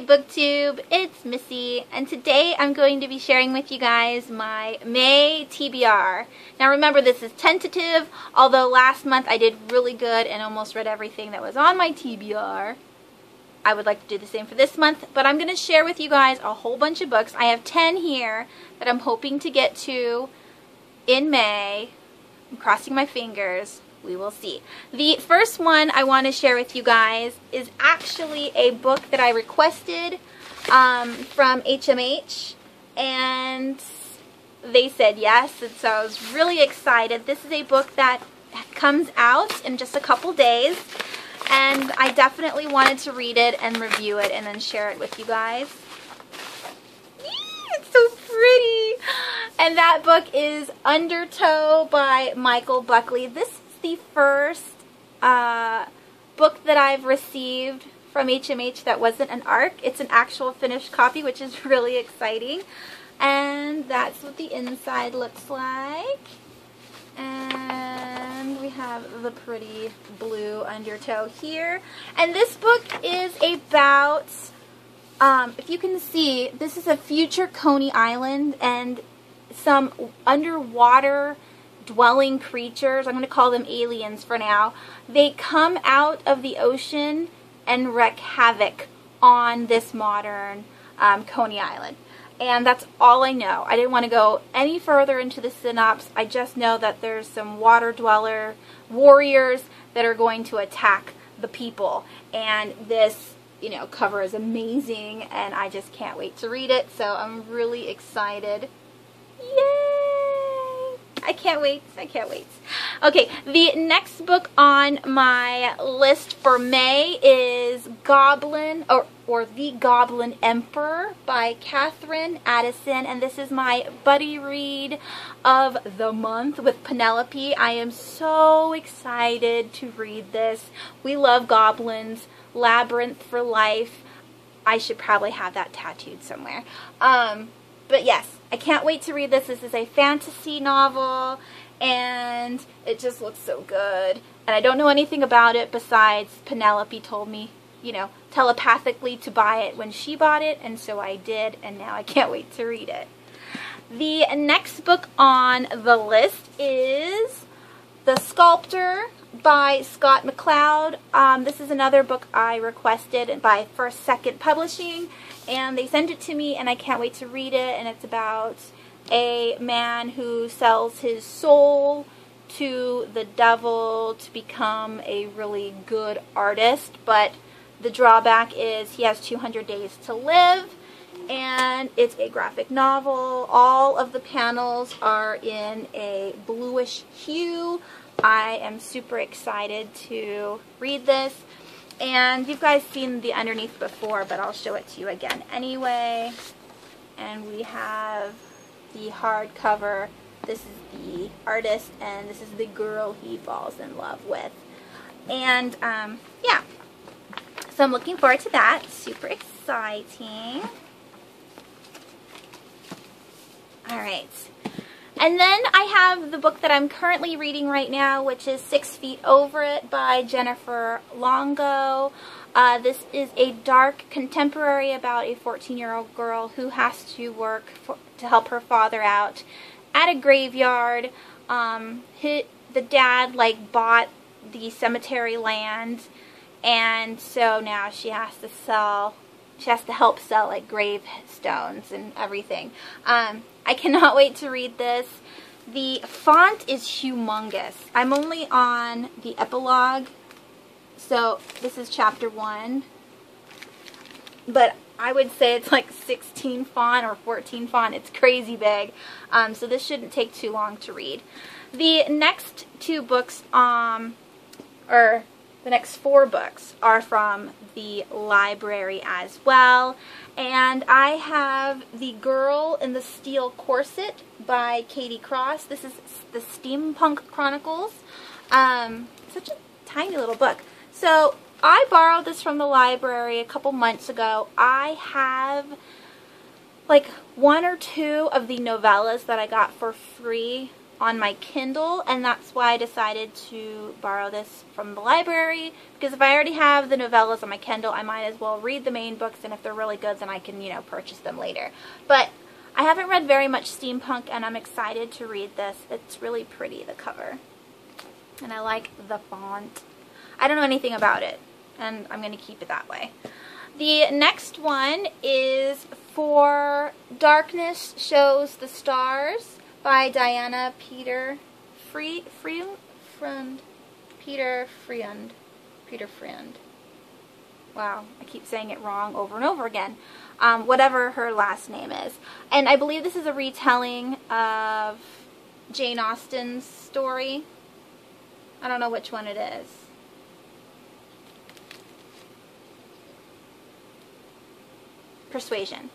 BookTube, it's Missy, and today I'm going to be sharing with you guys my May TBR. Now remember, this is tentative, although last month I did really good and almost read everything that was on my TBR. I would like to do the same for this month, but I'm going to share with you guys a whole bunch of books. I have 10 here that I'm hoping to get to in May. I'm crossing my fingers. We will see. The first one I want to share with you guys is actually a book that I requested from HMH, and they said yes, and so I was really excited. This is a book that comes out in just a couple days, and I definitely wanted to read it and review it and then share it with you guys. It's so pretty! And that book is Undertow by Michael Buckley. This is the first book that I've received from HMH that wasn't an ARC. It's an actual finished copy, which is really exciting. And that's what the inside looks like. And we have the pretty blue undertow here. And this book is about, if you can see, this is a future Coney Island and some underwater dwelling creatures. I'm going to call them aliens for now. They come out of the ocean and wreak havoc on this modern Coney Island. And that's all I know. I didn't want to go any further into the synopsis. I just know that there's some water dweller warriors that are going to attack the people. And this, cover is amazing, and I just can't wait to read it. So I'm really excited. Yay! I can't wait. I can't wait. Okay, the next book on my list for May is Goblin, or The Goblin Emperor by Catherine Addison, and this is my buddy read of the month with Penelope. I am so excited to read this. We love goblins. Labyrinth for life. I should probably have that tattooed somewhere. But yes, I can't wait to read this. This is a fantasy novel, and it just looks so good. And I don't know anything about it besides Penelope told me, telepathically to buy it when she bought it, and so I did, and now I can't wait to read it. The next book on the list is The Sculptor by Scott McCloud. This is another book I requested by First Second Publishing, and they sent it to me, and I can't wait to read it. And it's about a man who sells his soul to the devil to become a really good artist, but the drawback is he has 200 days to live, and it's a graphic novel. All of the panels are in a bluish hue. I am super excited to read this, and you've guys seen the underneath before, but I'll show it to you again anyway. And we have the hardcover. This is the artist, and this is the girl he falls in love with. And yeah, so I'm looking forward to that. Super exciting. All right. And then I have the book that I'm currently reading right now, which is 6 Feet Over It by Jennifer Longo. This is a dark contemporary about a 14-year-old girl who has to work to help her father out at a graveyard. The dad bought the cemetery land, and so now she has to sell. She has to help sell gravestones and everything. I cannot wait to read this. The font is humongous. I'm only on the epilogue, so this is chapter 1. But I would say it's 16 font or 14 font. It's crazy big. So this shouldn't take too long to read. The next two books, the next 4 books are from the library as well. And I have The Girl in the Steel Corset by Katie Cross. This is the Steampunk Chronicles. Such a tiny little book. So I borrowed this from the library a couple months ago. I have 1 or 2 of the novellas that I got for free on my Kindle, and that's why I decided to borrow this from the library, because if I already have the novellas on my Kindle, I might as well read the main books, and if they're really good, then I can, you know, purchase them later. But I haven't read very much steampunk, and I'm excited to read this. It's really pretty, the cover. And I like the font. I don't know anything about it, and I'm going to keep it that way. The next one is For Darkness Shows the Stars by Diana Peter Friend. Wow, I keep saying it wrong over and over again. Whatever her last name is. And I believe this is a retelling of Jane Austen's story. I don't know which one it is. Persuasion.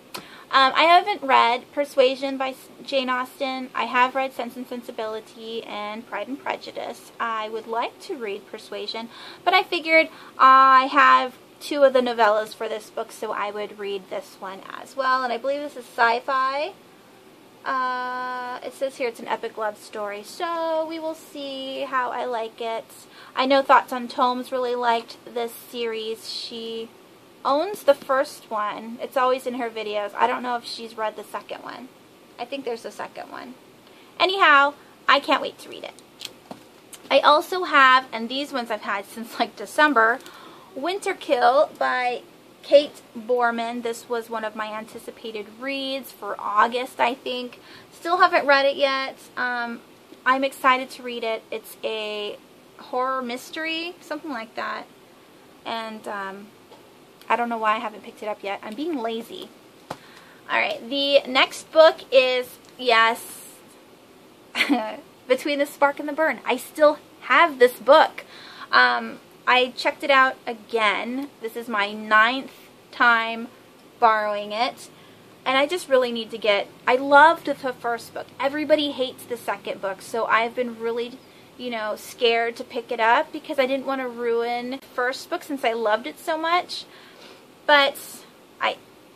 I haven't read Persuasion by Jane Austen. I have read Sense and Sensibility and Pride and Prejudice. I would like to read Persuasion, but I figured I have 2 of the novellas for this book, so I would read this one as well. And I believe this is sci-fi. It says here it's an epic love story, so we will see how I like it. I know Thoughts on Tomes really liked this series. She owns the first one. It's always in her videos. I don't know if she's read the second one. I think there's a second one. Anyhow, I can't wait to read it. I also have, and these ones I've had since like December, Winterkill by Kate Borman. This was one of my anticipated reads for August, I think. Still haven't read it yet. I'm excited to read it. It's a horror mystery, something like that. And I don't know why I haven't picked it up yet. I'm being lazy. Alright, the next book is, yes, Between the Spark and the Burn. I still have this book. I checked it out again. This is my 9th time borrowing it. And I just really need to get... I loved the first book. Everybody hates the second book. So I've been really, you know, scared to pick it up because I didn't want to ruin the first book since I loved it so much. But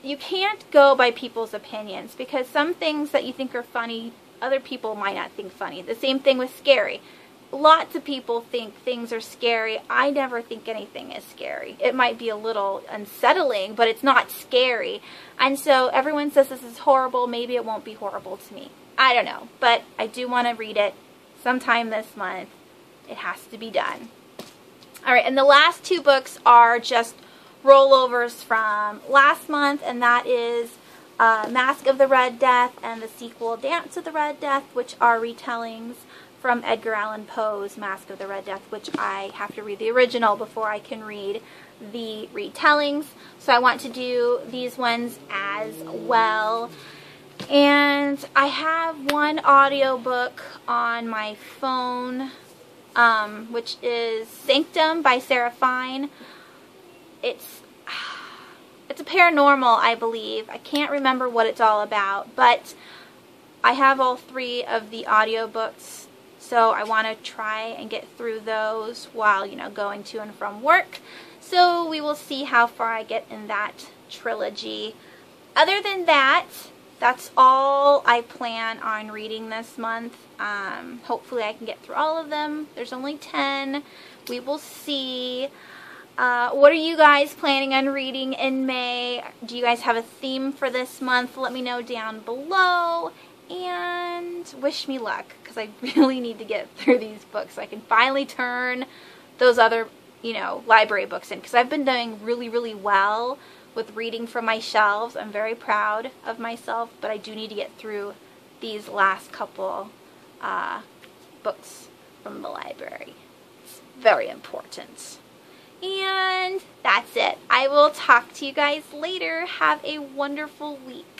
you can't go by people's opinions because some things that you think are funny, other people might not think funny. The same thing with scary. Lots of people think things are scary. I never think anything is scary. It might be a little unsettling, but it's not scary. And so everyone says this is horrible. Maybe it won't be horrible to me. I don't know. But I do want to read it sometime this month. It has to be done. Alright, and the last 2 books are just rollovers from last month, and that is Mask of the Red Death and the sequel Dance of the Red Death, which are retellings from Edgar Allan Poe's Mask of the Red Death, which I have to read the original before I can read the retellings. So I want to do these ones as well. And I have one audiobook on my phone, which is Sanctum by Sarah Fine. It's a paranormal, I believe. I can't remember what it's all about, but I have all 3 of the audiobooks. So I want to try and get through those while, you know, going to and from work. So we will see how far I get in that trilogy. Other than that, that's all I plan on reading this month. Hopefully I can get through all of them. There's only 10. We will see. What are you guys planning on reading in May? Do you guys have a theme for this month? Let me know down below. And wish me luck, because I really need to get through these books so I can finally turn those other, you know, library books in. Because I've been doing really, really well with reading from my shelves. I'm very proud of myself, but I do need to get through these last couple books from the library. It's very important. And that's it. I will talk to you guys later. Have a wonderful week.